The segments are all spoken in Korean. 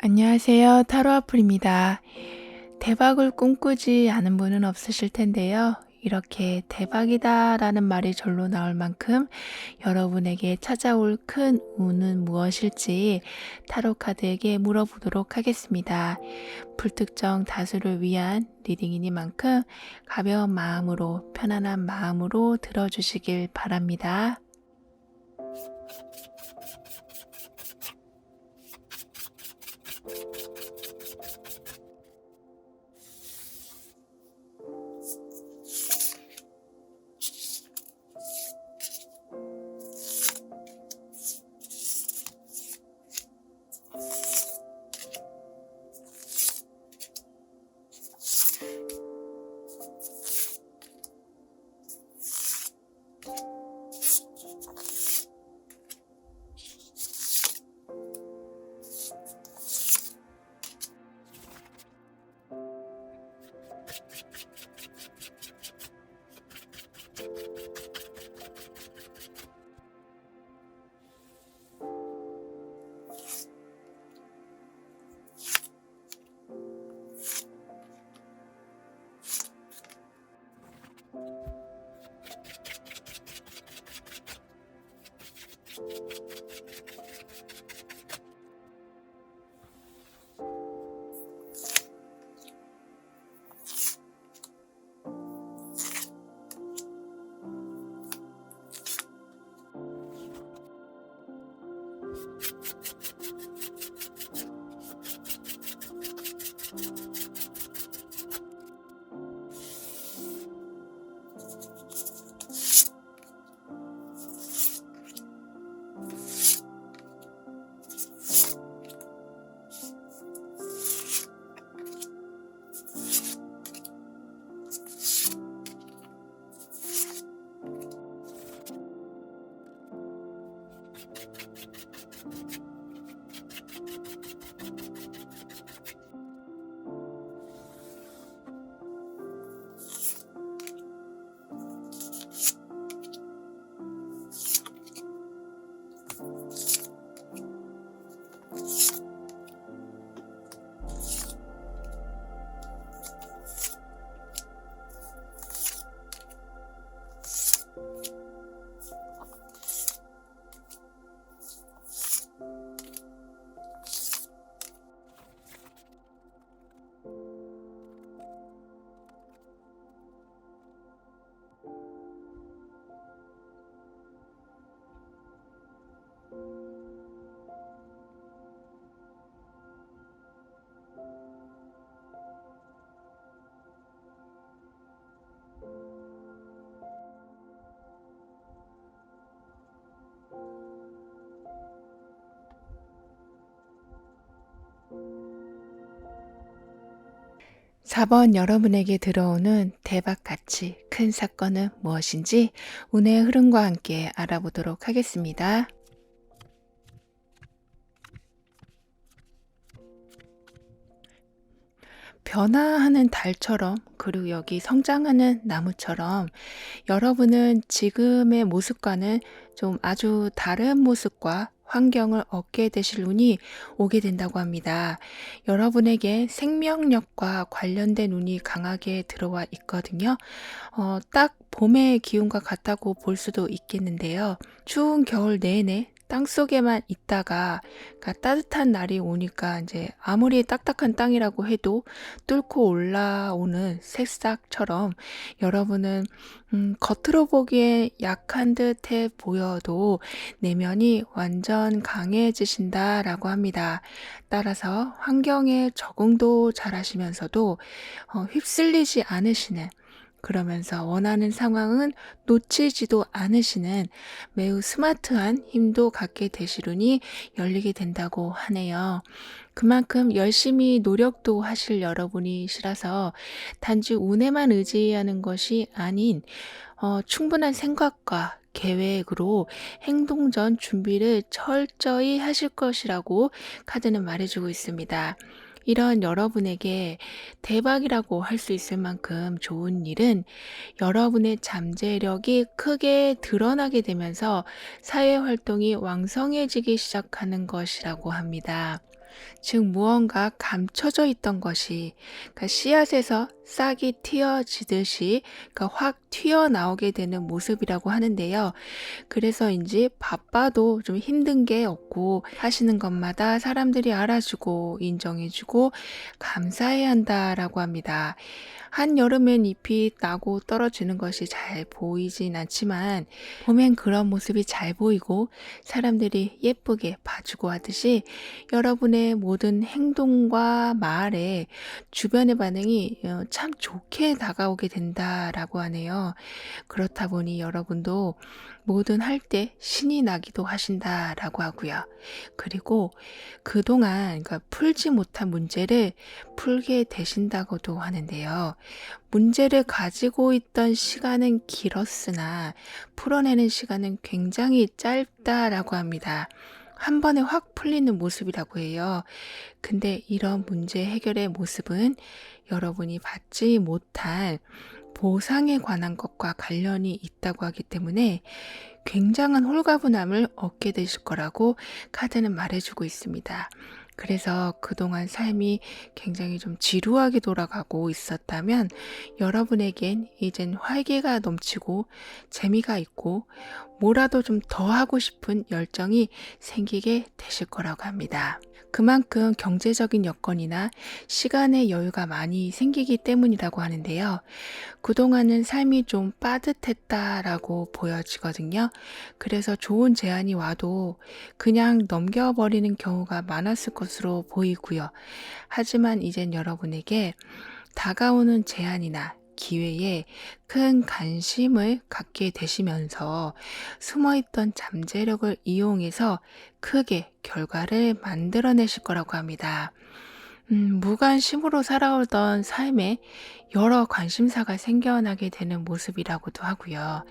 안녕하세요. 타로 아플입니다. 대박을 꿈꾸지 않은 분은 없으실 텐데요. 이렇게 대박이다라는 말이 절로 나올 만큼 여러분에게 찾아올 큰 운은 무엇일지 타로 카드에게 물어보도록 하겠습니다. 불특정 다수를 위한 리딩이니만큼 가벼운 마음으로 편안한 마음으로 들어주시길 바랍니다. (4번) 여러분에게 들어오는 대박같이 큰 사건은 무엇인지 운의 흐름과 함께 알아보도록 하겠습니다. 변화하는 달처럼, 그리고 여기 성장하는 나무처럼 여러분은 지금의 모습과는 좀 아주 다른 모습과 환경을 얻게 되실 운이 오게 된다고 합니다. 여러분에게 생명력과 관련된 운이 강하게 들어와 있거든요. 딱 봄의 기운과 같다고 볼 수도 있겠는데요. 추운 겨울 내내 땅속에만 있다가, 그러니까 따뜻한 날이 오니까 이제 아무리 딱딱한 땅이라고 해도 뚫고 올라오는 새싹처럼 여러분은 겉으로 보기에 약한 듯해 보여도 내면이 완전 강해지신다라고 합니다. 따라서 환경에 적응도 잘하시면서도 휩쓸리지 않으시는, 그러면서 원하는 상황은 놓치지도 않으시는 매우 스마트한 힘도 갖게 되시려니 열리게 된다고 하네요. 그만큼 열심히 노력도 하실 여러분이시라서 단지 운에만 의지하는 것이 아닌 충분한 생각과 계획으로 행동 전 준비를 철저히 하실 것이라고 카드는 말해주고 있습니다. 이런 여러분에게 대박이라고 할 수 있을 만큼 좋은 일은 여러분의 잠재력이 크게 드러나게 되면서 사회 활동이 왕성해지기 시작하는 것이라고 합니다. 즉 무언가 감춰져 있던 것이 그러니까 씨앗에서 싹이 틔어지듯이 그러니까 확 튀어나오게 되는 모습이라고 하는데요. 그래서인지 바빠도 좀 힘든 게 없고 하시는 것마다 사람들이 알아주고 인정해주고 감사해야 한다라고 합니다. 한여름엔 잎이 나고 떨어지는 것이 잘 보이진 않지만 봄엔 그런 모습이 잘 보이고 사람들이 예쁘게 봐주고 하듯이 여러분의 모든 행동과 말에 주변의 반응이 참 좋게 다가오게 된다라고 하네요. 그렇다 보니 여러분도 뭐든 할 때 신이 나기도 하신다라고 하고요. 그리고 그동안 그러니까 풀지 못한 문제를 풀게 되신다고도 하는데요. 문제를 가지고 있던 시간은 길었으나 풀어내는 시간은 굉장히 짧다라고 합니다. 한 번에 확 풀리는 모습이라고 해요. 근데 이런 문제 해결의 모습은 여러분이 받지 못한 보상에 관한 것과 관련이 있다고 하기 때문에 굉장한 홀가분함을 얻게 되실 거라고 카드는 말해주고 있습니다. 그래서 그동안 삶이 굉장히 좀 지루하게 돌아가고 있었다면 여러분에겐 이젠 활기가 넘치고 재미가 있고 뭐라도 좀 더 하고 싶은 열정이 생기게 되실 거라고 합니다. 그만큼 경제적인 여건이나 시간의 여유가 많이 생기기 때문이라고 하는데요. 그동안은 삶이 좀 빠듯했다라고 보여지거든요. 그래서 좋은 제안이 와도 그냥 넘겨버리는 경우가 많았을 것으로 보이고요. 하지만 이젠 여러분에게 다가오는 제안이나 기회에 큰 관심을 갖게 되시면서 숨어있던 잠재력을 이용해서 크게 결과를 만들어내실 거라고 합니다. 무관심으로 살아오던 삶에 여러 관심사가 생겨나게 되는 모습이라고도 하고요.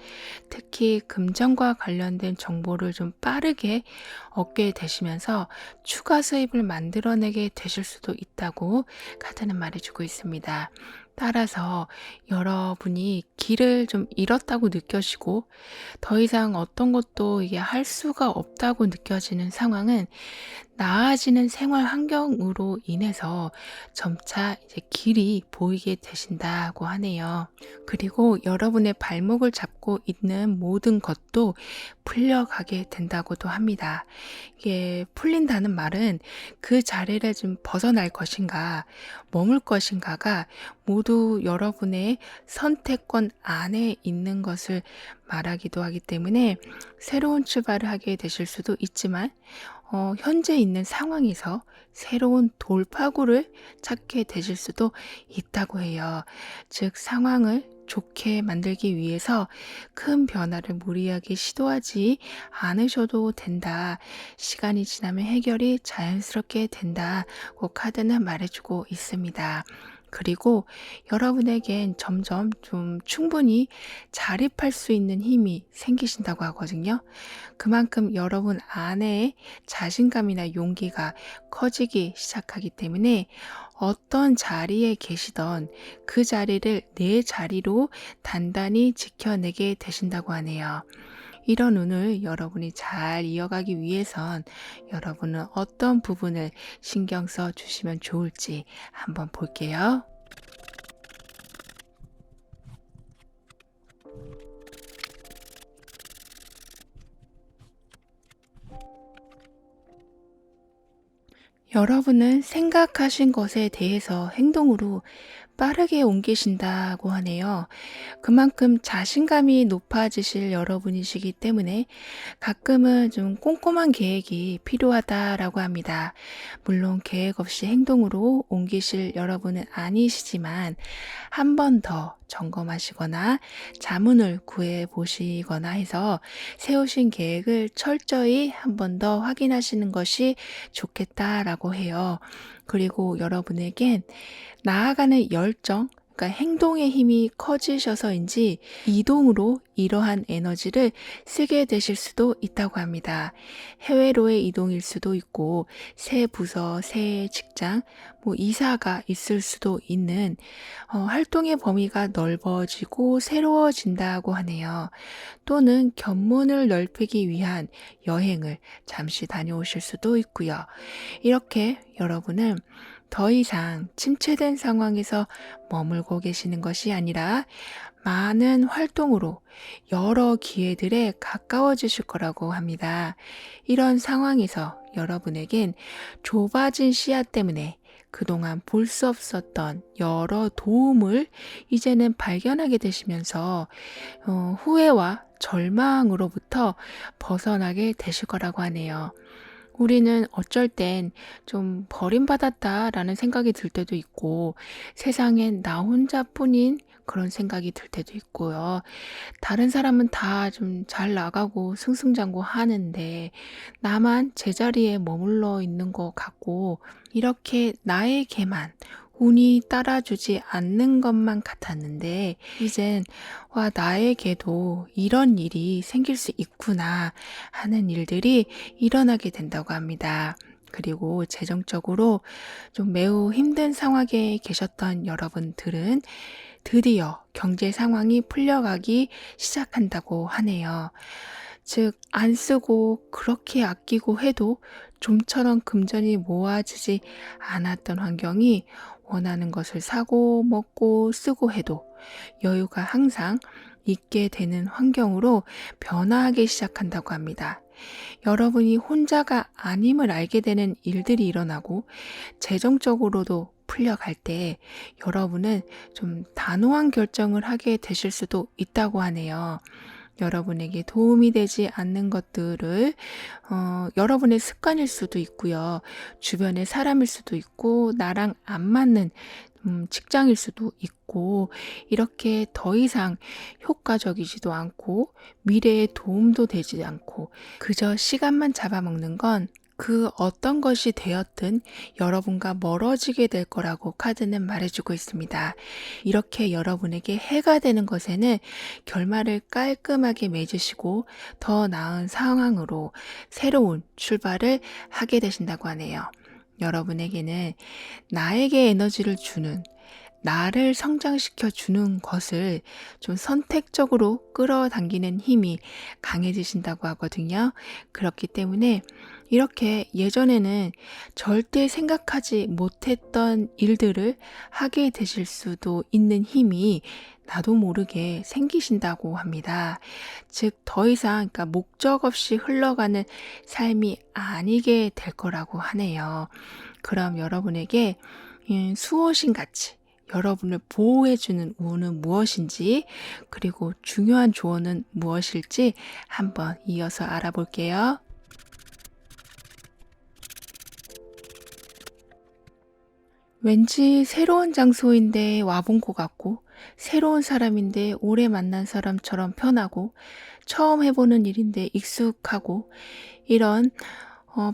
특히 금전과 관련된 정보를 좀 빠르게 얻게 되시면서 추가 수입을 만들어내게 되실 수도 있다고 카드는 말해주고 있습니다. 따라서 여러분이 길을 좀 잃었다고 느껴지고 더 이상 어떤 것도 이게 할 수가 없다고 느껴지는 상황은 나아지는 생활 환경으로 인해서 점차 이제 길이 보이게 되신다고 하네요. 그리고 여러분의 발목을 잡고 있는 모든 것도 풀려가게 된다고도 합니다. 이게 풀린다는 말은 그 자리를 좀 벗어날 것인가, 머물 것인가가 모두 여러분의 선택권 안에 있는 것을 말하기도 하기 때문에 새로운 출발을 하게 되실 수도 있지만 현재 있는 상황에서 새로운 돌파구를 찾게 되실 수도 있다고 해요. 즉, 상황을 좋게 만들기 위해서 큰 변화를 무리하게 시도하지 않으셔도 된다. 시간이 지나면 해결이 자연스럽게 된다고 카드는 말해주고 있습니다. 그리고 여러분에겐 점점 좀 충분히 자립할 수 있는 힘이 생기신다고 하거든요. 그만큼 여러분 안에 자신감이나 용기가 커지기 시작하기 때문에 어떤 자리에 계시던 그 자리를 내 자리로 단단히 지켜내게 되신다고 하네요. 이런 운을 여러분이 잘 이어가기 위해선 여러분은 어떤 부분을 신경 써 주시면 좋을지 한번 볼게요. 여러분은 생각하신 것에 대해서 행동으로 빠르게 옮기신다고 하네요. 그만큼 자신감이 높아지실 여러분이시기 때문에 가끔은 좀 꼼꼼한 계획이 필요하다라고 합니다. 물론 계획 없이 행동으로 옮기실 여러분은 아니시지만 한 번 더 점검하시거나 자문을 구해 보시거나 해서 세우신 계획을 철저히 한 번 더 확인하시는 것이 좋겠다라고 해요. 그리고 여러분에겐 나아가는 열정, 그러니까 행동의 힘이 커지셔서인지 이동으로 이러한 에너지를 쓰게 되실 수도 있다고 합니다. 해외로의 이동일 수도 있고 새 부서, 새 직장, 이사가 있을 수도 있는 활동의 범위가 넓어지고 새로워진다고 하네요. 또는 견문을 넓히기 위한 여행을 잠시 다녀오실 수도 있고요. 이렇게 여러분은 더 이상 침체된 상황에서 머물고 계시는 것이 아니라 많은 활동으로 여러 기회들에 가까워지실 거라고 합니다. 이런 상황에서 여러분에겐 좁아진 시야 때문에 그동안 볼 수 없었던 여러 도움을 이제는 발견하게 되시면서 후회와 절망으로부터 벗어나게 되실 거라고 하네요. 우리는 어쩔 땐 좀 버림받았다라는 생각이 들 때도 있고 세상엔 나 혼자뿐인 그런 생각이 들 때도 있고요. 다른 사람은 다 좀 잘 나가고 승승장구하는데 나만 제자리에 머물러 있는 것 같고 이렇게 나에게만 운이 따라주지 않는 것만 같았는데 이젠 나에게도 이런 일이 생길 수 있구나 하는 일들이 일어나게 된다고 합니다. 그리고 재정적으로 좀 매우 힘든 상황에 계셨던 여러분들은 드디어 경제 상황이 풀려가기 시작한다고 하네요. 즉, 안 쓰고 그렇게 아끼고 해도 좀처럼 금전이 모아지지 않았던 환경이 원하는 것을 사고 먹고 쓰고 해도 여유가 항상 있게 되는 환경으로 변화하기 시작한다고 합니다. 여러분이 혼자가 아님을 알게 되는 일들이 일어나고 재정적으로도 풀려갈 때 여러분은 좀 단호한 결정을 하게 되실 수도 있다고 하네요. 여러분에게 도움이 되지 않는 것들을 여러분의 습관일 수도 있고요. 주변의 사람일 수도 있고 나랑 안 맞는 직장일 수도 있고 이렇게 더 이상 효과적이지도 않고 미래에 도움도 되지 않고 그저 시간만 잡아먹는 건 그 어떤 것이 되었든 여러분과 멀어지게 될 거라고 카드는 말해주고 있습니다. 이렇게 여러분에게 해가 되는 것에는 결말을 깔끔하게 맺으시고 더 나은 상황으로 새로운 출발을 하게 되신다고 하네요. 여러분에게는 나에게 에너지를 주는 나를 성장시켜 주는 것을 좀 선택적으로 끌어당기는 힘이 강해지신다고 하거든요. 그렇기 때문에 이렇게 예전에는 절대 생각하지 못했던 일들을 하게 되실 수도 있는 힘이 나도 모르게 생기신다고 합니다. 즉, 더 이상 그러니까 목적 없이 흘러가는 삶이 아니게 될 거라고 하네요. 그럼 여러분에게 수호신 같이 여러분을 보호해주는 운은 무엇인지 그리고 중요한 조언은 무엇일지 한번 이어서 알아볼게요. 왠지 새로운 장소인데 와본 것 같고 새로운 사람인데 오래 만난 사람처럼 편하고 처음 해보는 일인데 익숙하고 이런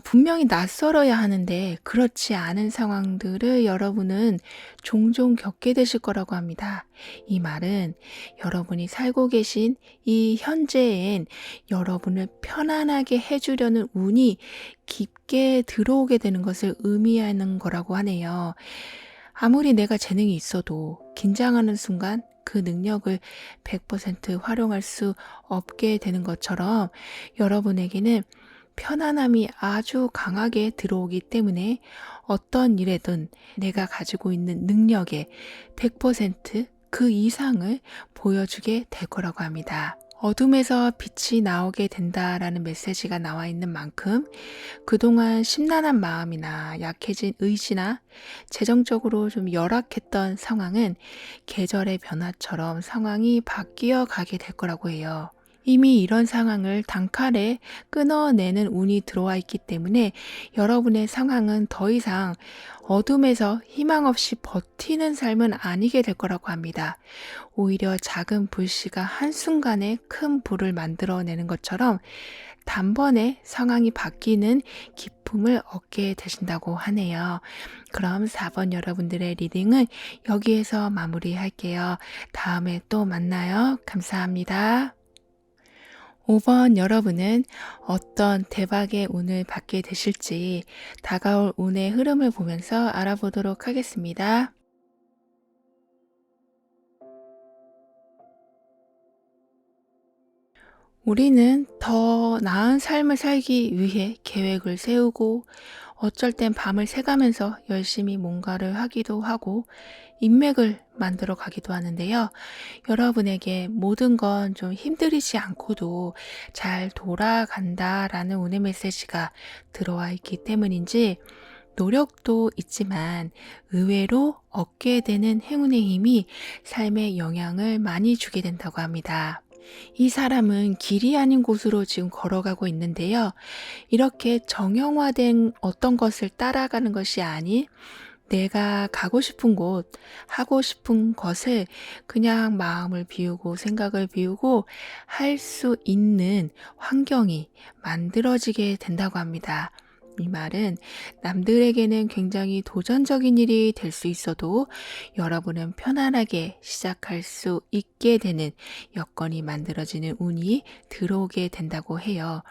분명히 낯설어야 하는데 그렇지 않은 상황들을 여러분은 종종 겪게 되실 거라고 합니다. 이 말은 여러분이 살고 계신 이 현재엔 여러분을 편안하게 해주려는 운이 깊게 들어오게 되는 것을 의미하는 거라고 하네요. 아무리 내가 재능이 있어도 긴장하는 순간 그 능력을 100% 활용할 수 없게 되는 것처럼 여러분에게는 편안함이 아주 강하게 들어오기 때문에 어떤 일에든 내가 가지고 있는 능력의 100%그 이상을 보여주게 될 거라고 합니다. 어둠에서 빛이 나오게 된다라는 메시지가 나와 있는 만큼 그동안 심란한 마음이나 약해진 의지나 재정적으로 좀 열악했던 상황은 계절의 변화처럼 상황이 바뀌어 가게 될 거라고 해요. 이미 이런 상황을 단칼에 끊어내는 운이 들어와 있기 때문에 여러분의 상황은 더 이상 어둠에서 희망 없이 버티는 삶은 아니게 될 거라고 합니다. 오히려 작은 불씨가 한순간에 큰 불을 만들어내는 것처럼 단번에 상황이 바뀌는 기쁨을 얻게 되신다고 하네요. 그럼 4번 여러분들의 리딩은 여기에서 마무리할게요. 다음에 또 만나요. 감사합니다. 5번 여러분은 어떤 대박의 운을 받게 되실지 다가올 운의 흐름을 보면서 알아보도록 하겠습니다. 우리는 더 나은 삶을 살기 위해 계획을 세우고 어쩔 땐 밤을 새가면서 열심히 뭔가를 하기도 하고 인맥을 만들어 가기도 하는데요. 여러분에게 모든 건 좀 힘들이지 않고도 잘 돌아간다라는 운의 메시지가 들어와 있기 때문인지 노력도 있지만 의외로 얻게 되는 행운의 힘이 삶에 영향을 많이 주게 된다고 합니다. 이 사람은 길이 아닌 곳으로 지금 걸어가고 있는데요. 이렇게 정형화된 어떤 것을 따라가는 것이 아닌 내가 가고 싶은 곳, 하고 싶은 것을 그냥 마음을 비우고 생각을 비우고 할 수 있는 환경이 만들어지게 된다고 합니다. 이 말은 남들에게는 굉장히 도전적인 일이 될 수 있어도 여러분은 편안하게 시작할 수 있게 되는 여건이 만들어지는 운이 들어오게 된다고 해요.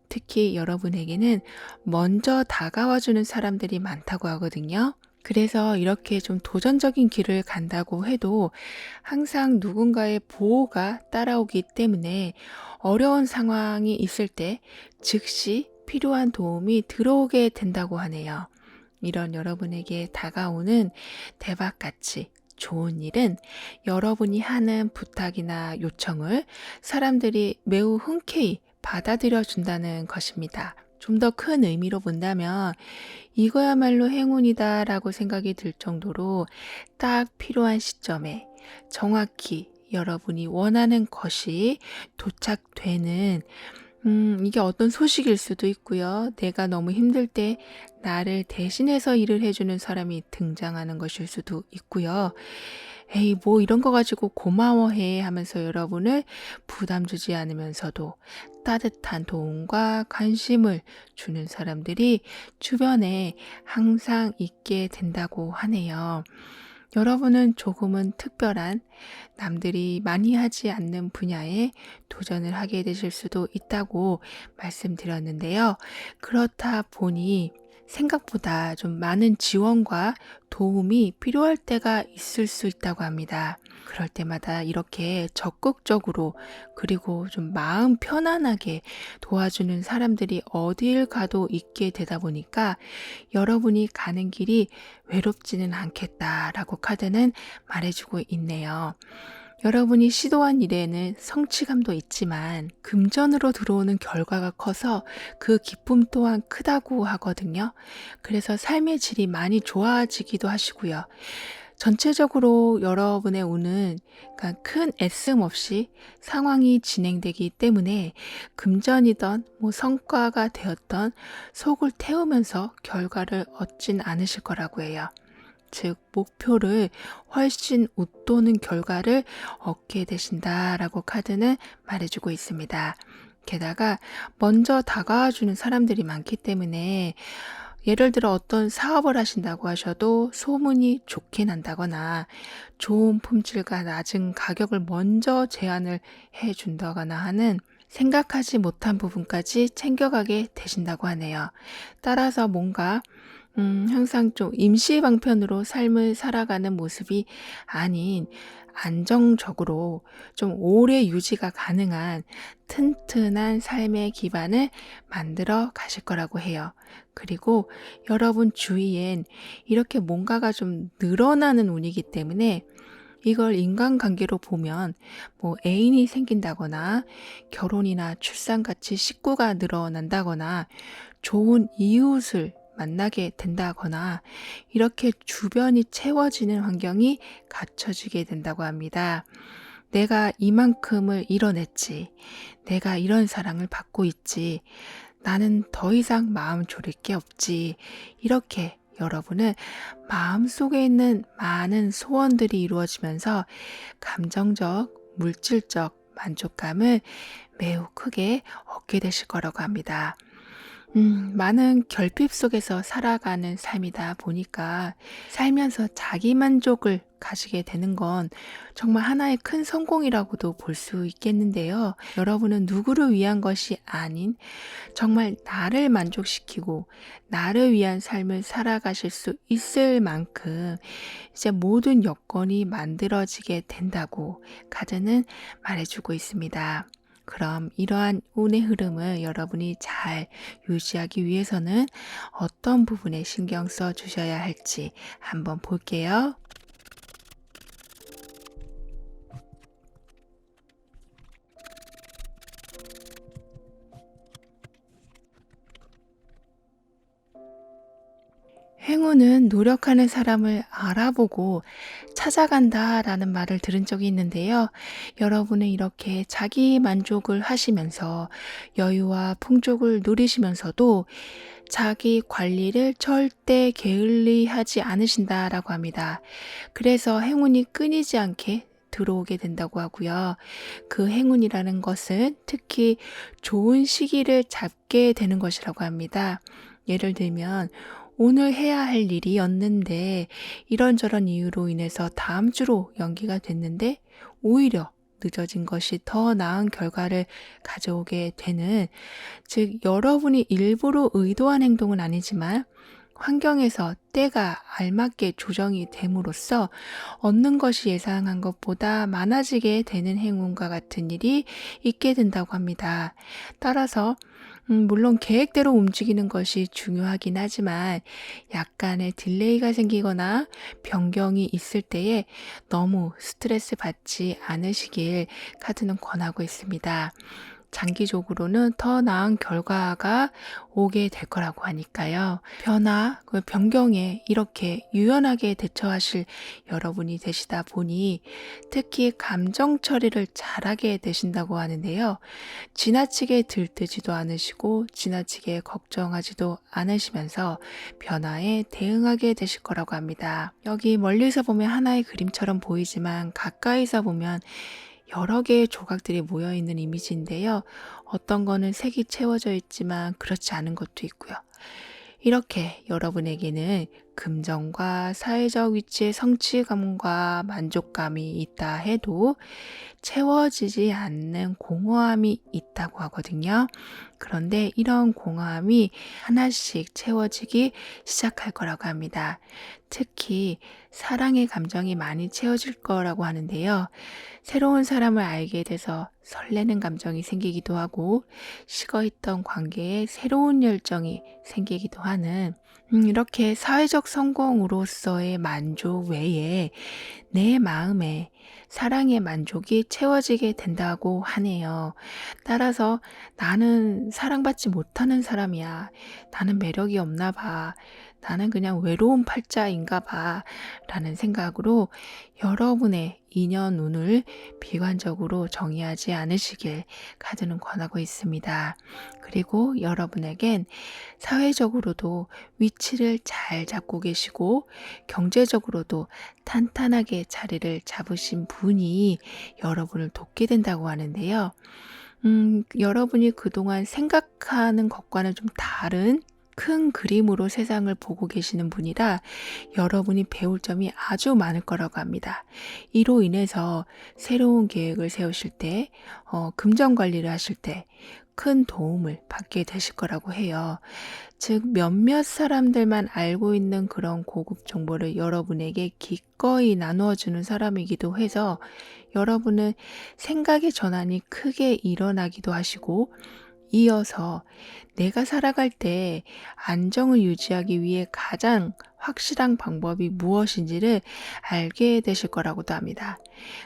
특히 여러분에게는 먼저 다가와주는 사람들이 많다고 하거든요. 그래서 이렇게 좀 도전적인 길을 간다고 해도 항상 누군가의 보호가 따라오기 때문에 어려운 상황이 있을 때 즉시 필요한 도움이 들어오게 된다고 하네요. 이런 여러분에게 다가오는 대박같이 좋은 일은 여러분이 하는 부탁이나 요청을 사람들이 매우 흔쾌히 받아들여 준다는 것입니다. 좀 더 큰 의미로 본다면 이거야말로 행운이다라고 생각이 들 정도로 딱 필요한 시점에 정확히 여러분이 원하는 것이 도착되는 이게 어떤 소식일 수도 있고요. 내가 너무 힘들 때 나를 대신해서 일을 해주는 사람이 등장하는 것일 수도 있고요. 에이, 뭐 이런 거 가지고 고마워해 하면서 여러분을 부담 주지 않으면서도 따뜻한 도움과 관심을 주는 사람들이 주변에 항상 있게 된다고 하네요. 여러분은 조금은 특별한 남들이 많이 하지 않는 분야에 도전을 하게 되실 수도 있다고 말씀드렸는데요. 그렇다 보니 생각보다 좀 많은 지원과 도움이 필요할 때가 있을 수 있다고 합니다. 그럴 때마다 이렇게 적극적으로 그리고 좀 마음 편안하게 도와주는 사람들이 어딜 가도 있게 되다 보니까 여러분이 가는 길이 외롭지는 않겠다라고 카드는 말해주고 있네요. 여러분이 시도한 일에는 성취감도 있지만 금전으로 들어오는 결과가 커서 그 기쁨 또한 크다고 하거든요. 그래서 삶의 질이 많이 좋아지기도 하시고요. 전체적으로 여러분의 운은 그러니까 큰 애씀 없이 상황이 진행되기 때문에 금전이던 뭐 성과가 되었던 속을 태우면서 결과를 얻진 않으실 거라고 해요. 즉 목표를 훨씬 웃도는 결과를 얻게 되신다라고 카드는 말해주고 있습니다. 게다가 먼저 다가와주는 사람들이 많기 때문에 예를 들어 어떤 사업을 하신다고 하셔도 소문이 좋게 난다거나 좋은 품질과 낮은 가격을 먼저 제안을 해준다거나 하는 생각하지 못한 부분까지 챙겨가게 되신다고 하네요. 따라서 뭔가 항상 좀 임시 방편으로 삶을 살아가는 모습이 아닌 안정적으로 좀 오래 유지가 가능한 튼튼한 삶의 기반을 만들어 가실 거라고 해요. 그리고 여러분 주위엔 이렇게 뭔가가 좀 늘어나는 운이기 때문에 이걸 인간관계로 보면 뭐 애인이 생긴다거나 결혼이나 출산같이 식구가 늘어난다거나 좋은 이웃을 만나게 된다거나 이렇게 주변이 채워지는 환경이 갖춰지게 된다고 합니다. 내가 이만큼을 이뤄냈지. 내가 이런 사랑을 받고 있지. 나는 더 이상 마음 졸일 게 없지. 이렇게 여러분은 마음속에 있는 많은 소원들이 이루어지면서 감정적, 물질적 만족감을 매우 크게 얻게 되실 거라고 합니다. 많은 결핍 속에서 살아가는 삶이다 보니까 살면서 자기 만족을 가지게 되는 건 정말 하나의 큰 성공이라고도 볼 수 있겠는데요. 여러분은 누구를 위한 것이 아닌 정말 나를 만족시키고 나를 위한 삶을 살아가실 수 있을 만큼 이제 모든 여건이 만들어지게 된다고 카드는 말해주고 있습니다. 그럼 이러한 운의 흐름을 여러분이 잘 유지하기 위해서는 어떤 부분에 신경 써 주셔야 할지 한번 볼게요. 행운은 노력하는 사람을 알아보고 찾아간다라는 말을 들은 적이 있는데요. 여러분은 이렇게 자기 만족을 하시면서 여유와 풍족을 누리시면서도 자기 관리를 절대 게을리하지 않으신다라고 합니다. 그래서 행운이 끊이지 않게 들어오게 된다고 하고요. 그 행운이라는 것은 특히 좋은 시기를 잡게 되는 것이라고 합니다. 예를 들면 오늘 해야 할 일이었는데 이런저런 이유로 인해서 다음 주로 연기가 됐는데 오히려 늦어진 것이 더 나은 결과를 가져오게 되는, 즉 여러분이 일부러 의도한 행동은 아니지만 환경에서 때가 알맞게 조정이 됨으로써 얻는 것이 예상한 것보다 많아지게 되는 행운과 같은 일이 있게 된다고 합니다. 따라서 물론 계획대로 움직이는 것이 중요하긴 하지만 약간의 딜레이가 생기거나 변경이 있을 때에 너무 스트레스 받지 않으시길 카드는 권하고 있습니다. 장기적으로는 더 나은 결과가 오게 될 거라고 하니까요. 변화, 그 변경에 이렇게 유연하게 대처하실 여러분이 되시다 보니 특히 감정 처리를 잘하게 되신다고 하는데요. 지나치게 들뜨지도 않으시고 지나치게 걱정하지도 않으시면서 변화에 대응하게 되실 거라고 합니다. 여기 멀리서 보면 하나의 그림처럼 보이지만 가까이서 보면 여러 개의 조각들이 모여 있는 이미지인데요. 어떤 거는 색이 채워져 있지만 그렇지 않은 것도 있고요. 이렇게 여러분에게는 금전과 사회적 위치의 성취감과 만족감이 있다 해도 채워지지 않는 공허함이 있다고 하거든요. 그런데 이런 공허함이 하나씩 채워지기 시작할 거라고 합니다. 특히 사랑의 감정이 많이 채워질 거라고 하는데요. 새로운 사람을 알게 돼서 설레는 감정이 생기기도 하고 식어있던 관계에 새로운 열정이 생기기도 하는, 이렇게 사회적 성공으로서의 만족 외에 내 마음에 사랑의 만족이 채워지게 된다고 하네요. 따라서 나는 사랑받지 못하는 사람이야. 나는 매력이 없나 봐. 나는 그냥 외로운 팔자인가 봐. 라는 생각으로 여러분의 인연 운을 비관적으로 정의하지 않으시길 카드는 권하고 있습니다. 그리고 여러분에겐 사회적으로도 위치를 잘 잡고 계시고 경제적으로도 탄탄하게 자리를 잡으신 분이 여러분을 돕게 된다고 하는데요. 여러분이 그동안 생각하는 것과는 좀 다른 큰 그림으로 세상을 보고 계시는 분이라 여러분이 배울 점이 아주 많을 거라고 합니다. 이로 인해서 새로운 계획을 세우실 때, 금전 관리를 하실 때 큰 도움을 받게 되실 거라고 해요. 즉 몇몇 사람들만 알고 있는 그런 고급 정보를 여러분에게 기꺼이 나누어 주는 사람이기도 해서 여러분은 생각의 전환이 크게 일어나기도 하시고, 이어서 내가 살아갈 때 안정을 유지하기 위해 가장 확실한 방법이 무엇인지를 알게 되실 거라고도 합니다.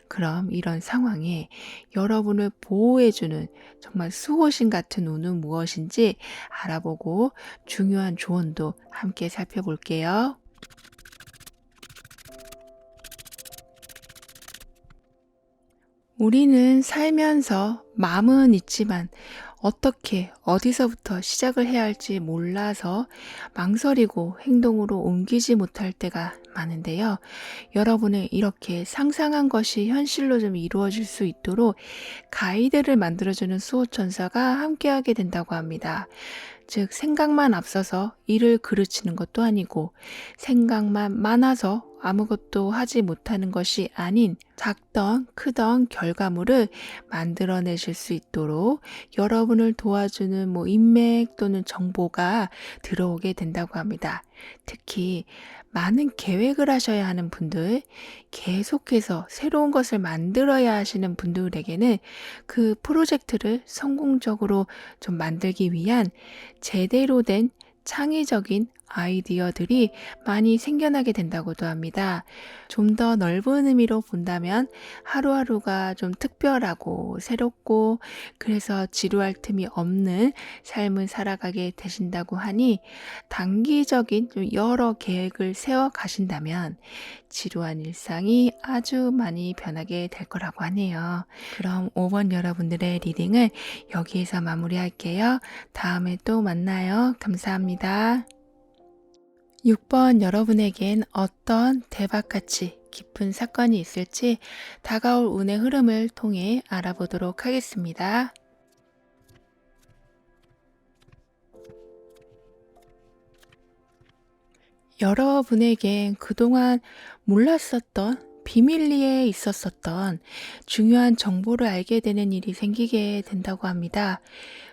그럼 이런 상황에 여러분을 보호해주는 정말 수호신 같은 운은 무엇인지 알아보고 중요한 조언도 함께 살펴볼게요. 우리는 살면서 마음은 있지만 어떻게, 어디서부터 시작을 해야 할지 몰라서 망설이고 행동으로 옮기지 못할 때가 많은데요. 여러분은 이렇게 상상한 것이 현실로 좀 이루어질 수 있도록 가이드를 만들어주는 수호천사가 함께하게 된다고 합니다. 즉, 생각만 앞서서 일을 그르치는 것도 아니고 생각만 많아서 아무것도 하지 못하는 것이 아닌 작던 크던 결과물을 만들어내실 수 있도록 여러분을 도와주는 인맥 또는 정보가 들어오게 된다고 합니다. 특히 많은 계획을 하셔야 하는 분들, 계속해서 새로운 것을 만들어야 하시는 분들에게는 그 프로젝트를 성공적으로 좀 만들기 위한 제대로 된 창의적인 아이디어들이 많이 생겨나게 된다고도 합니다. 좀 더 넓은 의미로 본다면 하루하루가 좀 특별하고 새롭고 그래서 지루할 틈이 없는 삶을 살아가게 되신다고 하니 단기적인 좀 여러 계획을 세워 가신다면 지루한 일상이 아주 많이 변하게 될 거라고 하네요. 그럼 5번 여러분들의 리딩을 여기에서 마무리할게요. 다음에 또 만나요. 감사합니다. 6번 여러분에겐 어떤 대박같이 깊은 사건이 있을지 다가올 운의 흐름을 통해 알아보도록 하겠습니다. 여러분에겐 그동안 몰랐었던 비밀리에 있었었던 중요한 정보를 알게 되는 일이 생기게 된다고 합니다.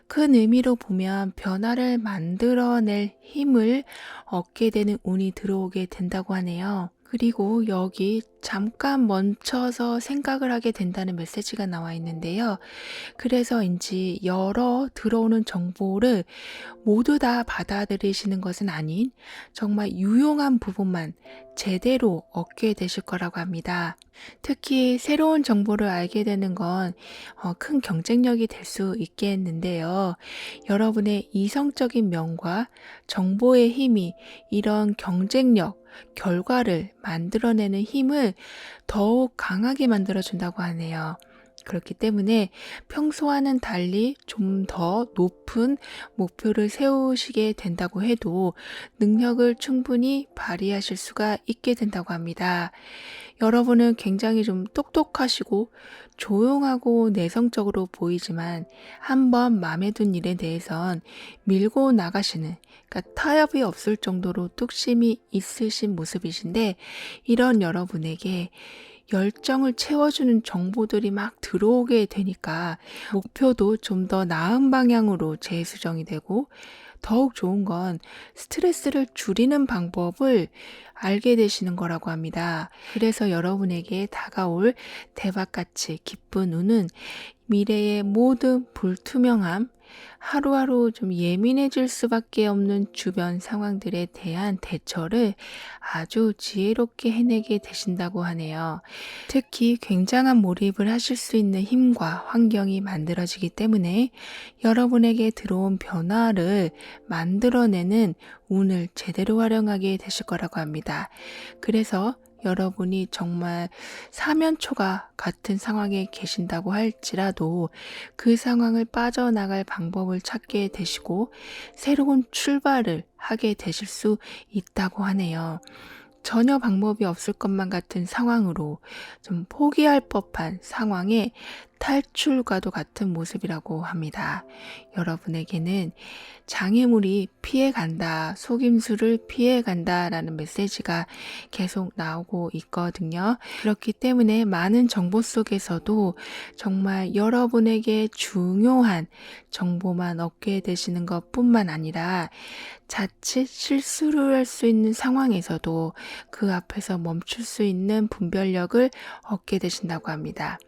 큰 의미로 보면 변화를 만들어낼 힘을 얻게 되는 운이 들어오게 된다고 하네요. 그리고 여기 잠깐 멈춰서 생각을 하게 된다는 메시지가 나와 있는데요. 그래서인지 여러 들어오는 정보를 모두 다 받아들이시는 것은 아닌 정말 유용한 부분만 제대로 얻게 되실 거라고 합니다. 특히 새로운 정보를 알게 되는 건 큰 경쟁력이 될 수 있겠는데요. 여러분의 이성적인 면과 정보의 힘이 이런 경쟁력, 결과를 만들어내는 힘을 더욱 강하게 만들어준다고 하네요. 그렇기 때문에 평소와는 달리 좀 더 높은 목표를 세우시게 된다고 해도 능력을 충분히 발휘하실 수가 있게 된다고 합니다. 여러분은 굉장히 좀 똑똑하시고 조용하고 내성적으로 보이지만 한번 마음에 든 일에 대해선 밀고 나가시는, 그러니까 타협이 없을 정도로 뚝심이 있으신 모습이신데 이런 여러분에게 열정을 채워주는 정보들이 막 들어오게 되니까 목표도 좀 더 나은 방향으로 재수정이 되고 더욱 좋은 건 스트레스를 줄이는 방법을 알게 되시는 거라고 합니다. 그래서 여러분에게 다가올 대박같이 기쁜 운은 미래의 모든 불투명함, 하루하루 좀 예민해질 수밖에 없는 주변 상황들에 대한 대처를 아주 지혜롭게 해내게 되신다고 하네요. 특히 굉장한 몰입을 하실 수 있는 힘과 환경이 만들어지기 때문에 여러분에게 들어온 변화를 만들어내는 운을 제대로 활용하게 되실 거라고 합니다. 그래서 여러분이 정말 사면초가 같은 상황에 계신다고 할지라도 그 상황을 빠져나갈 방법을 찾게 되시고 새로운 출발을 하게 되실 수 있다고 하네요. 전혀 방법이 없을 것만 같은 상황으로 좀 포기할 법한 상황에 탈출과도 같은 모습이라고 합니다. 여러분에게는 장애물이 피해간다, 속임수를 피해간다 라는 메시지가 계속 나오고 있거든요. 그렇기 때문에 많은 정보 속에서도 정말 여러분에게 중요한 정보만 얻게 되시는 것 뿐만 아니라 자칫 실수를 할 수 있는 상황에서도 그 앞에서 멈출 수 있는 분별력을 얻게 되신다고 합니다.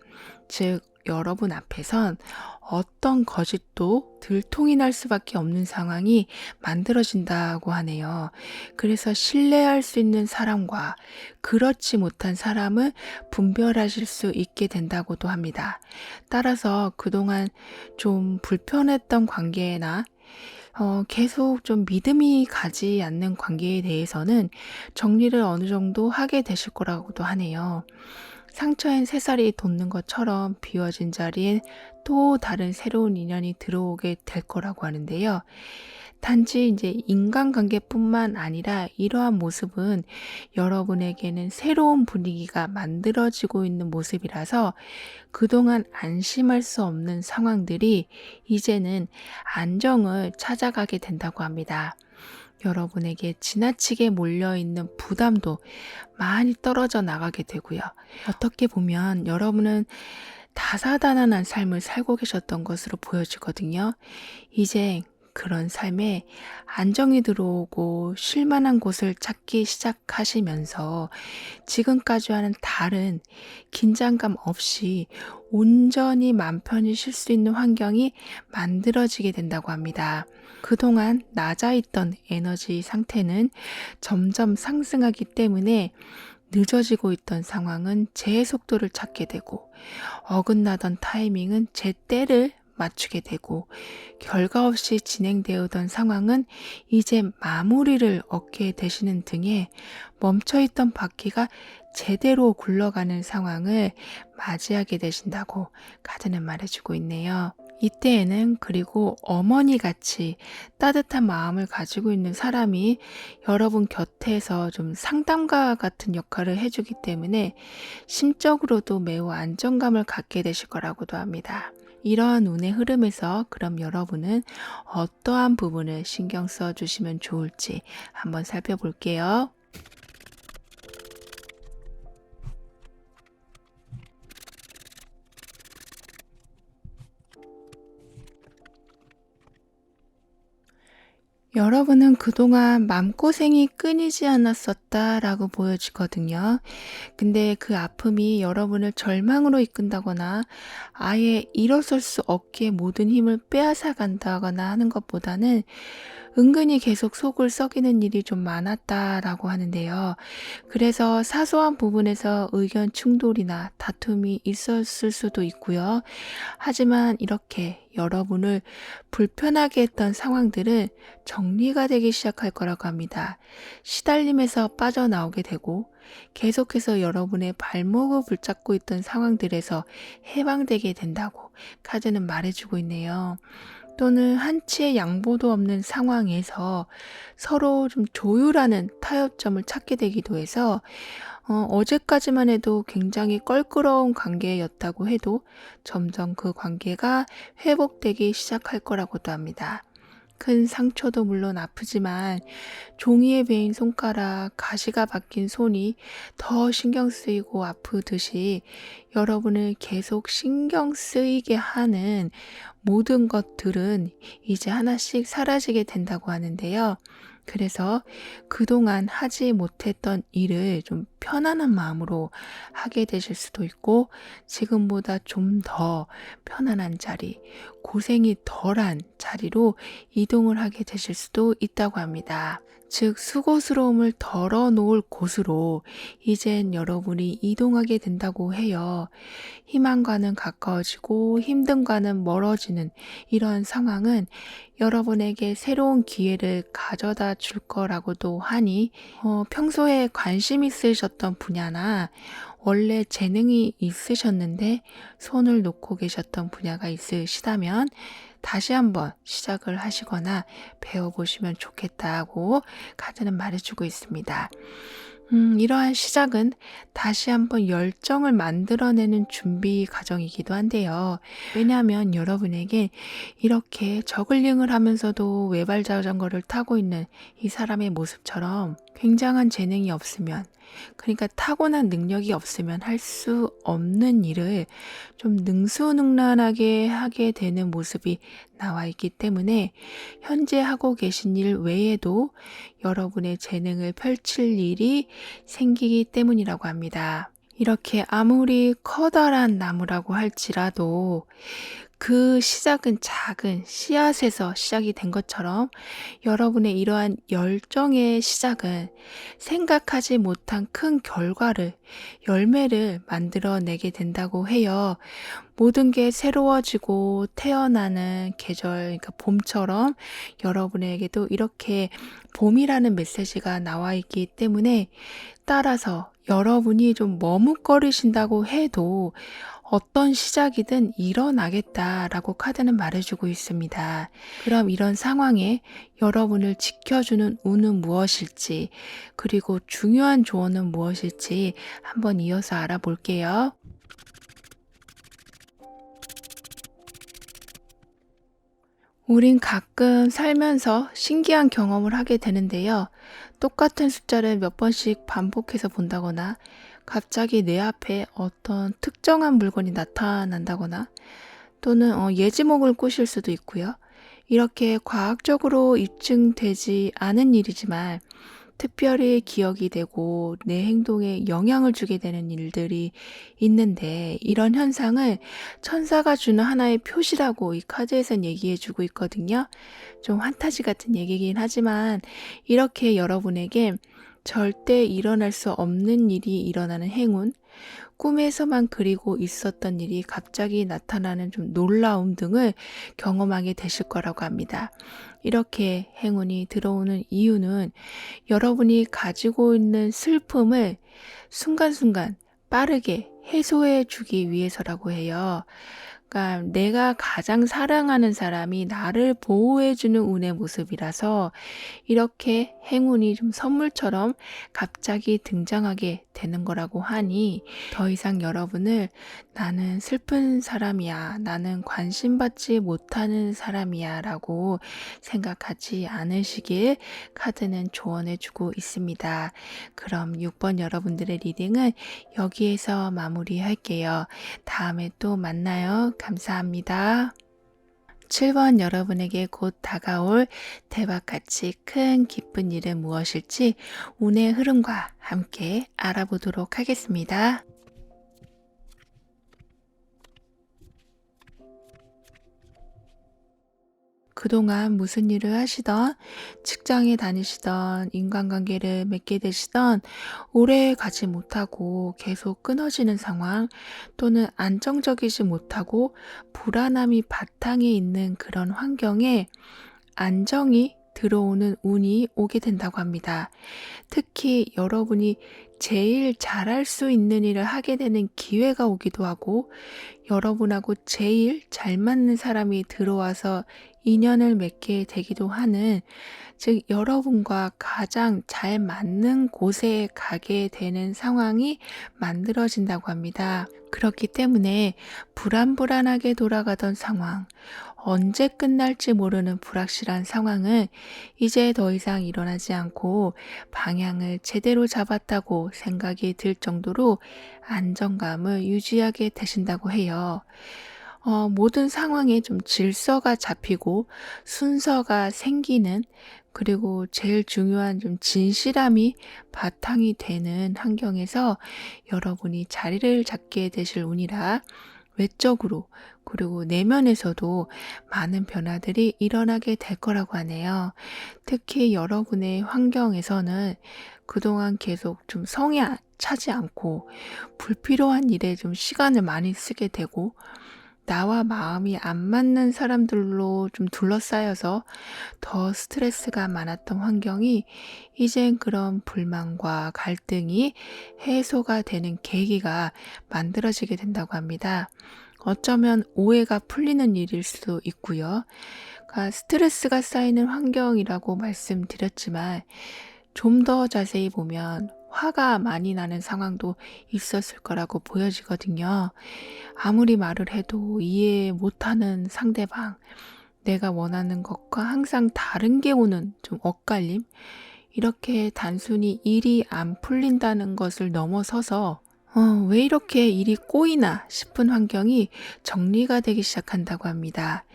즉, 여러분 앞에선 어떤 거짓도 들통이 날 수밖에 없는 상황이 만들어진다고 하네요. 그래서 신뢰할 수 있는 사람과 그렇지 못한 사람을 분별하실 수 있게 된다고도 합니다. 따라서 그동안 좀 불편했던 관계나 계속 좀 믿음이 가지 않는 관계에 대해서는 정리를 어느 정도 하게 되실 거라고도 하네요. 상처엔 새살이 돋는 것처럼 비워진 자리엔 또 다른 새로운 인연이 들어오게 될 거라고 하는데요. 단지 이제 인간관계뿐만 아니라 이러한 모습은 여러분에게는 새로운 분위기가 만들어지고 있는 모습이라서 그동안 안심할 수 없는 상황들이 이제는 안정을 찾아가게 된다고 합니다. 여러분에게 지나치게 몰려있는 부담도 많이 떨어져 나가게 되고요. 어떻게 보면 여러분은 다사다난한 삶을 살고 계셨던 것으로 보여지거든요. 이제 그런 삶에 안정이 들어오고 쉴만한 곳을 찾기 시작하시면서 지금까지와는 다른 긴장감 없이 온전히 맘 편히 쉴 수 있는 환경이 만들어지게 된다고 합니다. 그동안 낮아 있던 에너지 상태는 점점 상승하기 때문에 늦어지고 있던 상황은 제 속도를 찾게 되고 어긋나던 타이밍은 제 때를 맞추게 되고 결과 없이 진행되어던 상황은 이제 마무리를 얻게 되시는 등의 멈춰있던 바퀴가 제대로 굴러가는 상황을 맞이하게 되신다고 카드는 말해주고 있네요. 이때에는 그리고 어머니같이 따뜻한 마음을 가지고 있는 사람이 여러분 곁에서 좀 상담가 같은 역할을 해주기 때문에 심적으로도 매우 안정감을 갖게 되실 거라고도 합니다. 이러한 운의 흐름에서 그럼 여러분은 어떠한 부분을 신경 써 주시면 좋을지 한번 살펴볼게요. 여러분은 그동안 마음고생이 끊이지 않았었다라고 보여지거든요. 근데 그 아픔이 여러분을 절망으로 이끈다거나 아예 일어설 수 없게 모든 힘을 빼앗아 간다거나 하는 것보다는 은근히 계속 속을 썩이는 일이 좀 많았다라고 하는데요. 그래서 사소한 부분에서 의견 충돌이나 다툼이 있었을 수도 있고요. 하지만 이렇게 여러분을 불편하게 했던 상황들은 정리가 되기 시작할 거라고 합니다. 시달림에서 빠져나오게 되고 계속해서 여러분의 발목을 붙잡고 있던 상황들에서 해방되게 된다고 카드는 말해주고 있네요. 또는 한치의 양보도 없는 상황에서 서로 좀 조율하는 타협점을 찾게 되기도 해서 어제까지만 해도 굉장히 껄끄러운 관계였다고 해도 점점 그 관계가 회복되기 시작할 거라고도 합니다. 큰 상처도 물론 아프지만 종이에 베인 손가락, 가시가 박힌 손이 더 신경 쓰이고 아프듯이 여러분을 계속 신경 쓰이게 하는 모든 것들은 이제 하나씩 사라지게 된다고 하는데요. 그래서 그동안 하지 못했던 일을 좀 편안한 마음으로 하게 되실 수도 있고 지금보다 좀 더 편안한 자리, 고생이 덜한 자리로 이동을 하게 되실 수도 있다고 합니다. 즉 수고스러움을 덜어놓을 곳으로 이젠 여러분이 이동하게 된다고 해요. 희망과는 가까워지고 힘듦과는 멀어지는 이런 상황은 여러분에게 새로운 기회를 가져다 줄 거라고도 하니 평소에 관심 있으셨던 분야나 원래 재능이 있으셨는데 손을 놓고 계셨던 분야가 있으시다면 다시 한번 시작을 하시거나 배워보시면 좋겠다고 카드는 말해주고 있습니다. 이러한 시작은 다시 한번 열정을 만들어내는 준비 과정이기도 한데요. 왜냐하면 여러분에게 이렇게 저글링을 하면서도 외발 자전거를 타고 있는 이 사람의 모습처럼 굉장한 재능이 없으면 그러니까 타고난 능력이 없으면 할 수 없는 일을 좀 능수능란하게 하게 되는 모습이 나와 있기 때문에 현재 하고 계신 일 외에도 여러분의 재능을 펼칠 일이 생기기 때문이라고 합니다. 이렇게 아무리 커다란 나무라고 할지라도 그 시작은 작은 씨앗에서 시작이 된 것처럼 여러분의 이러한 열정의 시작은 생각하지 못한 큰 결과를, 열매를 만들어내게 된다고 해요. 모든 게 새로워지고 태어나는 계절, 그러니까 봄처럼 여러분에게도 이렇게 봄이라는 메시지가 나와 있기 때문에, 따라서 여러분이 좀 머뭇거리신다고 해도 어떤 시작이든 일어나겠다라고 카드는 말해주고 있습니다. 그럼 이런 상황에 여러분을 지켜주는 운은 무엇일지, 그리고 중요한 조언은 무엇일지 한번 이어서 알아볼게요. 우린 가끔 살면서 신기한 경험을 하게 되는데요. 똑같은 숫자를 몇 번씩 반복해서 본다거나, 갑자기 내 앞에 어떤 특정한 물건이 나타난다거나, 또는 예지몽을 꾸실 수도 있고요. 이렇게 과학적으로 입증되지 않은 일이지만 특별히 기억이 되고 내 행동에 영향을 주게 되는 일들이 있는데, 이런 현상을 천사가 주는 하나의 표시라고 이 카드에선 얘기해 주고 있거든요. 좀 환타지 같은 얘기긴 하지만 이렇게 여러분에게 절대 일어날 수 없는 일이 일어나는 행운, 꿈에서만 그리고 있었던 일이 갑자기 나타나는 좀 놀라움 등을 경험하게 되실 거라고 합니다. 이렇게 행운이 들어오는 이유는 여러분이 가지고 있는 슬픔을 순간순간 빠르게 해소해 주기 위해서라고 해요. 그러니까 내가 가장 사랑하는 사람이 나를 보호해주는 운의 모습이라서 이렇게 행운이 좀 선물처럼 갑자기 등장하게 되는 거라고 하니, 더 이상 여러분을 나는 슬픈 사람이야, 나는 관심받지 못하는 사람이야 라고 생각하지 않으시길 카드는 조언해주고 있습니다. 그럼 6번 여러분들의 리딩은 여기에서 마무리할게요. 다음에 또 만나요. 감사합니다. 7번 여러분에게 곧 다가올 대박같이 큰 기쁜 일은 무엇일지 운의 흐름과 함께 알아보도록 하겠습니다. 그동안 무슨 일을 하시던, 직장에 다니시던, 인간관계를 맺게 되시던, 오래 가지 못하고 계속 끊어지는 상황, 또는 안정적이지 못하고 불안함이 바탕에 있는 그런 환경에 안정이 들어오는 운이 오게 된다고 합니다. 특히 여러분이 제일 잘할 수 있는 일을 하게 되는 기회가 오기도 하고, 여러분하고 제일 잘 맞는 사람이 들어와서 인연을 맺게 되기도 하는, 즉 여러분과 가장 잘 맞는 곳에 가게 되는 상황이 만들어진다고 합니다. 그렇기 때문에 불안불안하게 돌아가던 상황, 언제 끝날지 모르는 불확실한 상황은 이제 더 이상 일어나지 않고 방향을 제대로 잡았다고 생각이 들 정도로 안정감을 유지하게 되신다고 해요. 모든 상황에 좀 질서가 잡히고 순서가 생기는, 그리고 제일 중요한 좀 진실함이 바탕이 되는 환경에서 여러분이 자리를 잡게 되실 운이라, 외적으로 그리고 내면에서도 많은 변화들이 일어나게 될 거라고 하네요. 특히 여러분의 환경에서는 그동안 계속 좀 성에 차지 않고 불필요한 일에 좀 시간을 많이 쓰게 되고, 나와 마음이 안 맞는 사람들로 좀 둘러싸여서 더 스트레스가 많았던 환경이 이젠 그런 불만과 갈등이 해소가 되는 계기가 만들어지게 된다고 합니다. 어쩌면 오해가 풀리는 일일 수도 있고요. 그러니까 스트레스가 쌓이는 환경이라고 말씀드렸지만 좀 더 자세히 보면 화가 많이 나는 상황도 있었을 거라고 보여지거든요. 아무리 말을 해도 이해 못하는 상대방, 내가 원하는 것과 항상 다른 게 오는 좀 엇갈림, 이렇게 단순히 일이 안 풀린다는 것을 넘어서서 왜 이렇게 일이 꼬이나 싶은 환경이 정리가 되기 시작한다고 합니다.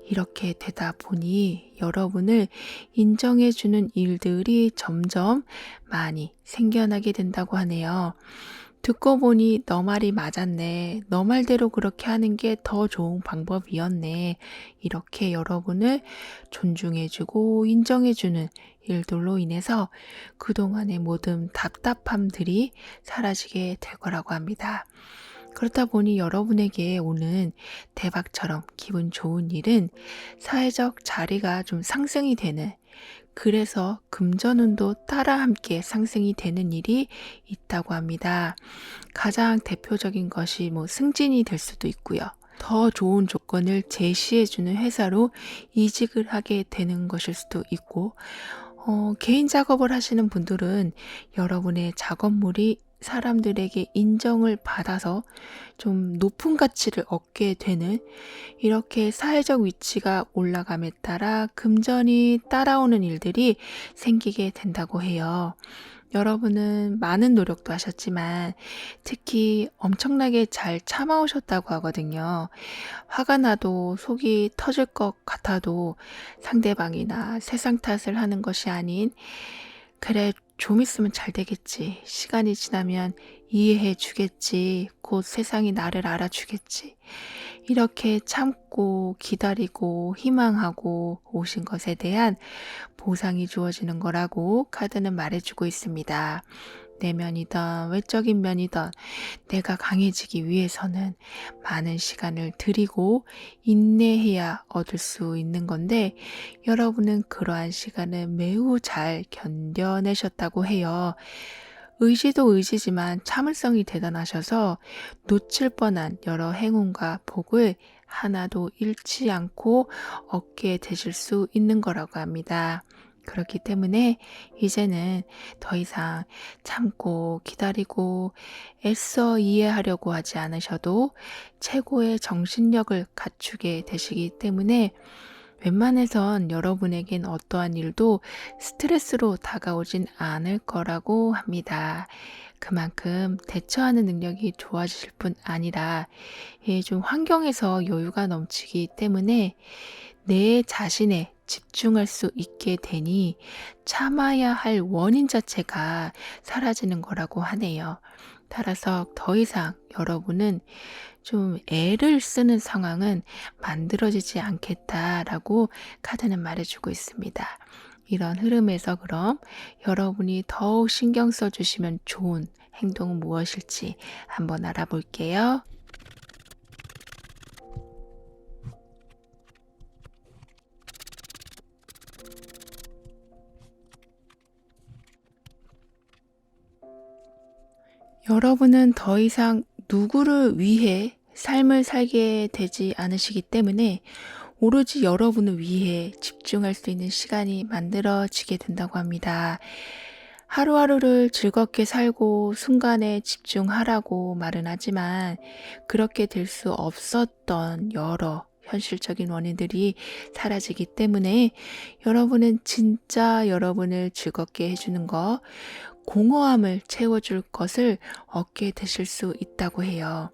이렇게 되다 보니 여러분을 인정해주는 일들이 점점 많이 생겨나게 된다고 하네요. 듣고 보니 너 말이 맞았네. 너 말대로 그렇게 하는 게 더 좋은 방법이었네. 이렇게 여러분을 존중해주고 인정해주는 일들로 인해서 그동안의 모든 답답함들이 사라지게 될 거라고 합니다. 그렇다 보니 여러분에게 오는 대박처럼 기분 좋은 일은 사회적 자리가 좀 상승이 되는, 그래서 금전운도 따라 함께 상승이 되는 일이 있다고 합니다. 가장 대표적인 것이 승진이 될 수도 있고요. 더 좋은 조건을 제시해주는 회사로 이직을 하게 되는 것일 수도 있고, 개인 작업을 하시는 분들은 여러분의 작업물이 사람들에게 인정을 받아서 좀 높은 가치를 얻게 되는, 이렇게 사회적 위치가 올라감에 따라 금전이 따라오는 일들이 생기게 된다고 해요. 여러분은 많은 노력도 하셨지만 특히 엄청나게 잘 참아오셨다고 하거든요. 화가 나도 속이 터질 것 같아도 상대방이나 세상 탓을 하는 것이 아닌, 그래, 좀 있으면 잘 되겠지. 시간이 지나면 이해해 주겠지. 곧 세상이 나를 알아주겠지. 이렇게 참고 기다리고 희망하고 오신 것에 대한 보상이 주어지는 거라고 카드는 말해주고 있습니다. 내면이든 외적인 면이든 내가 강해지기 위해서는 많은 시간을 들이고 인내해야 얻을 수 있는 건데, 여러분은 그러한 시간을 매우 잘 견뎌내셨다고 해요. 의지도 의지지만 참을성이 대단하셔서 놓칠 뻔한 여러 행운과 복을 하나도 잃지 않고 얻게 되실 수 있는 거라고 합니다. 그렇기 때문에 이제는 더 이상 참고 기다리고 애써 이해하려고 하지 않으셔도 최고의 정신력을 갖추게 되시기 때문에 웬만해선 여러분에겐 어떠한 일도 스트레스로 다가오진 않을 거라고 합니다. 그만큼 대처하는 능력이 좋아지실 뿐 아니라 좀 환경에서 여유가 넘치기 때문에 내 자신에 집중할 수 있게 되니 참아야 할 원인 자체가 사라지는 거라고 하네요. 따라서 더 이상 여러분은 좀 애를 쓰는 상황은 만들어지지 않겠다라고 카드는 말해주고 있습니다. 이런 흐름에서 그럼 여러분이 더욱 신경 써주시면 좋은 행동은 무엇일지 한번 알아볼게요. 여러분은 더 이상 누구를 위해 삶을 살게 되지 않으시기 때문에 오로지 여러분을 위해 집중할 수 있는 시간이 만들어지게 된다고 합니다. 하루하루를 즐겁게 살고 순간에 집중하라고 말은 하지만 그렇게 될 수 없었던 여러 현실적인 원인들이 사라지기 때문에 여러분은 진짜 여러분을 즐겁게 해주는 것, 공허함을 채워줄 것을 얻게 되실 수 있다고 해요.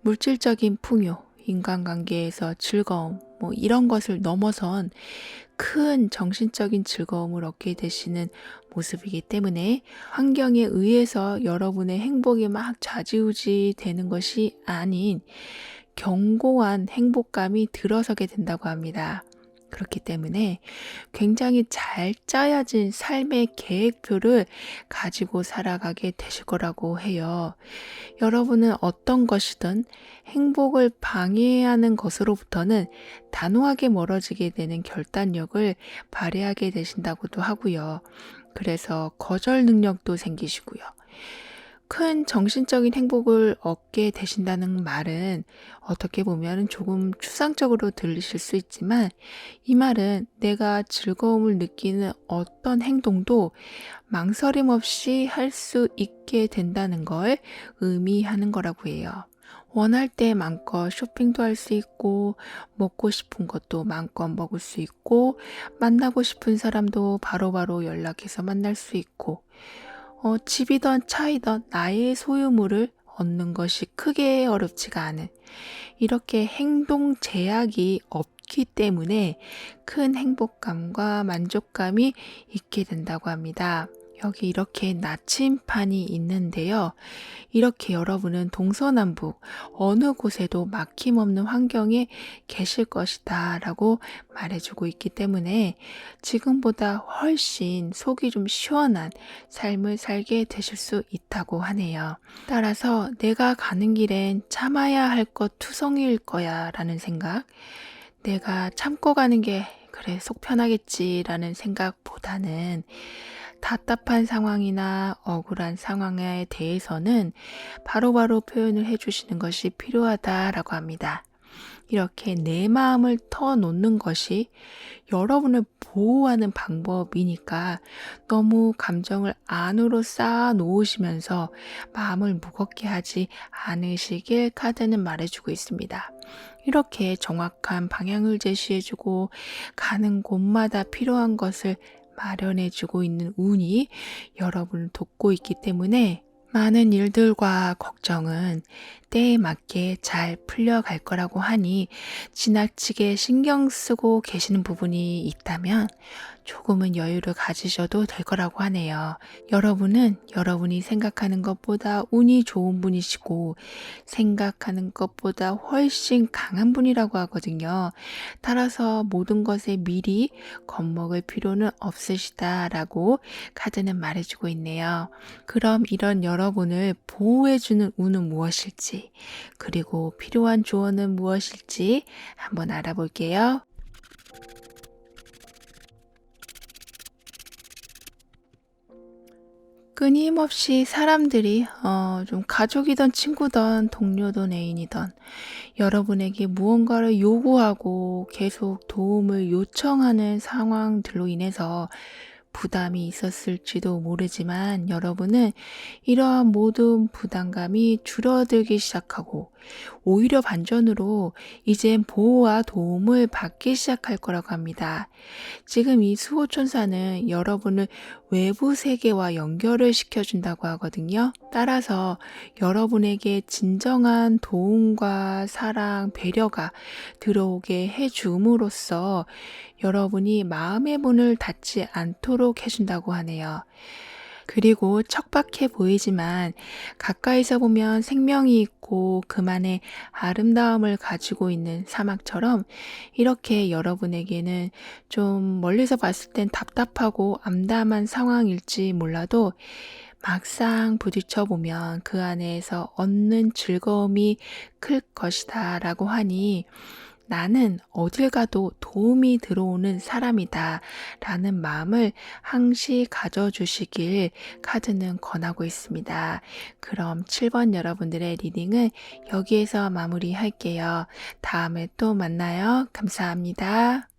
물질적인 풍요, 인간관계에서 즐거움, 이런 것을 넘어선 큰 정신적인 즐거움을 얻게 되시는 모습이기 때문에 환경에 의해서 여러분의 행복이 막 좌지우지 되는 것이 아닌 견고한 행복감이 들어서게 된다고 합니다. 그렇기 때문에 굉장히 잘 짜여진 삶의 계획표를 가지고 살아가게 되실 거라고 해요. 여러분은 어떤 것이든 행복을 방해하는 것으로부터는 단호하게 멀어지게 되는 결단력을 발휘하게 되신다고도 하고요. 그래서 거절 능력도 생기시고요. 큰 정신적인 행복을 얻게 되신다는 말은 어떻게 보면 조금 추상적으로 들리실 수 있지만, 이 말은 내가 즐거움을 느끼는 어떤 행동도 망설임 없이 할 수 있게 된다는 걸 의미하는 거라고 해요. 원할 때 마음껏 쇼핑도 할 수 있고, 먹고 싶은 것도 마음껏 먹을 수 있고, 만나고 싶은 사람도 바로바로 연락해서 만날 수 있고, 집이든 차이든 나의 소유물을 얻는 것이 크게 어렵지가 않은, 이렇게 행동 제약이 없기 때문에 큰 행복감과 만족감이 있게 된다고 합니다. 여기 이렇게 나침판이 있는데요. 이렇게 여러분은 동서남북 어느 곳에도 막힘없는 환경에 계실 것이다 라고 말해주고 있기 때문에 지금보다 훨씬 속이 좀 시원한 삶을 살게 되실 수 있다고 하네요. 따라서 내가 가는 길엔 참아야 할 것 투성이일 거야 라는 생각, 내가 참고 가는 게 그래 속 편하겠지라는 생각보다는 답답한 상황이나 억울한 상황에 대해서는 바로바로 표현을 해주시는 것이 필요하다라고 합니다. 이렇게 내 마음을 터놓는 것이 여러분을 보호하는 방법이니까 너무 감정을 안으로 쌓아 놓으시면서 마음을 무겁게 하지 않으시길 카드는 말해주고 있습니다. 이렇게 정확한 방향을 제시해주고 가는 곳마다 필요한 것을 마련해주고 있는 운이 여러분을 돕고 있기 때문에 많은 일들과 걱정은 때에 맞게 잘 풀려갈 거라고 하니 지나치게 신경 쓰고 계시는 부분이 있다면 조금은 여유를 가지셔도 될 거라고 하네요. 여러분은 여러분이 생각하는 것보다 운이 좋은 분이시고 생각하는 것보다 훨씬 강한 분이라고 하거든요. 따라서 모든 것에 미리 겁먹을 필요는 없으시다라고 카드는 말해주고 있네요. 그럼 이런 여러분을 보호해주는 운은 무엇일지, 그리고 필요한 조언은 무엇일지 한번 알아볼게요. 끊임없이 사람들이 좀 가족이든 친구든 동료든 애인이든 여러분에게 무언가를 요구하고 계속 도움을 요청하는 상황들로 인해서 부담이 있었을지도 모르지만 여러분은 이러한 모든 부담감이 줄어들기 시작하고 오히려 반전으로 이젠 보호와 도움을 받기 시작할 거라고 합니다. 지금 이 수호천사는 여러분을 외부 세계와 연결을 시켜준다고 하거든요. 따라서 여러분에게 진정한 도움과 사랑, 배려가 들어오게 해줌으로써 여러분이 마음의 문을 닫지 않도록 해준다고 하네요. 그리고 척박해 보이지만 가까이서 보면 생명이 있고 그만의 아름다움을 가지고 있는 사막처럼 이렇게 여러분에게는 좀 멀리서 봤을 땐 답답하고 암담한 상황일지 몰라도 막상 부딪혀 보면 그 안에서 얻는 즐거움이 클 것이다 라고 하니 나는 어딜 가도 도움이 들어오는 사람이다 라는 마음을 항시 가져주시길 카드는 권하고 있습니다. 그럼 7번 여러분들의 리딩은 여기에서 마무리할게요. 다음에 또 만나요. 감사합니다.